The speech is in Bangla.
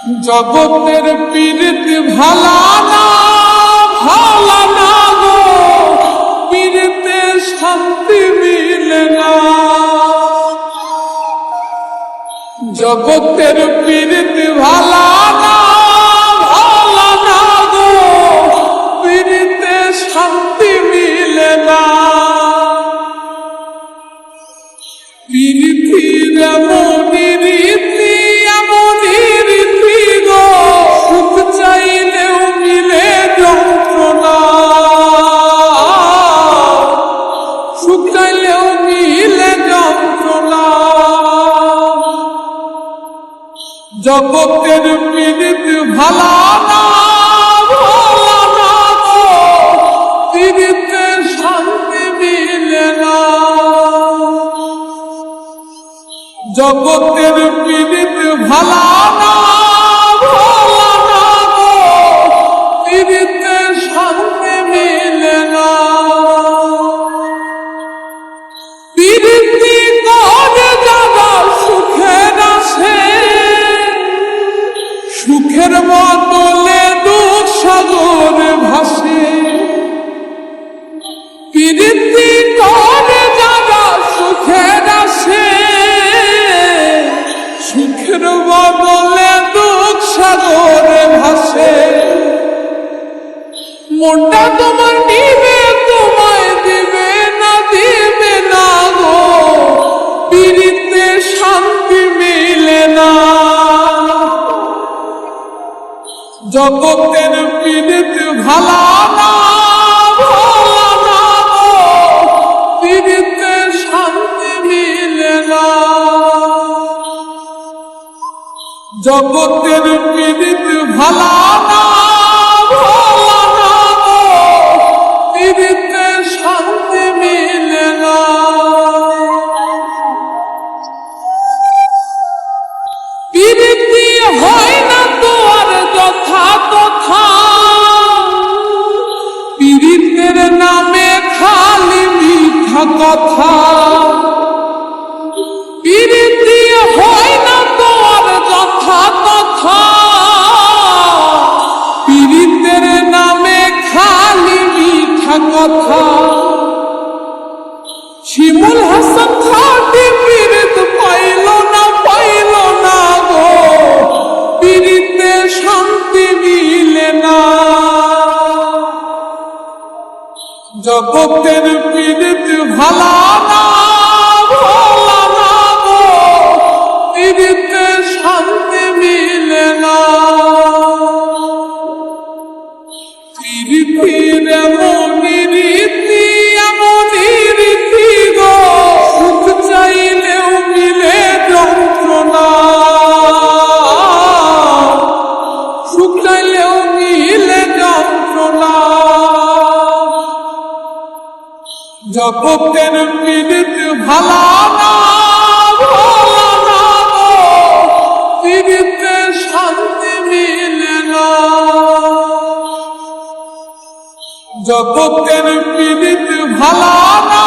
জগতের পীড়িত ভালা না গো, পীড়িতে শান্তি মিলে না। জগতের পীড়িত ভালা না গো, পীড়িতে শান্তি মিলে না। পীড়িতির এমনই রীতি এমনই রীতি গো, সুখ চাইলেও মিলে যন্ত্রণা, সুখ চাইলেও মিলে যন্ত্রণা। জগতের পীড়িত ভালা না গো, পীড়িতে শান্তি মিলে না। জগতের পীড়িত ভালা না গো, পীড়িতে শান্তি মিলে না। পীড়িতি করে যারা সুখের আসে, সুখের বদলে দুঃখ সাগর ভাসে। পীড়িতি করে যারা সুখের আসে, সুখের বদলে দুঃখ সাগরে ভাসে। মনটা তোমার নিবে তোমায় দিবে না গো, পীড়িতে শান্তি মিলে না। জগতের পীড়িত ভালা না গো, পীড়িতে শান্তি মিলে না। জগতের পীড়িত ভালা না গো, পীড়িতে শান্তি মিলে না। পীড়িতি হয় না তো আর যথা তথা, পীড়িতের নামে খালি মিথ্যা কথা। পীড়িতি হয় না তো আর যথা তথা, পীড়িতের নামে খালি মিথ্যা কথা। শিমুল হাসান খাটি পীড়িত পাইল না গো, পীড়িতে শান্তি মিলে না। জগতের পীড়িত ভালা না গো, পীড়িতে শান্তি মিলে না। পীড়িতির এমনই রীতি এমনই রীতি গো, সুখ চাইলেও মিলে যন্ত্রণা, সুখ চাইলেও মিলে যন্ত্রণা। জগতের পীড়িত ভালা না গো, পীড়িতে শান্তি মিলে না। জগতের পীড়িত ভালা না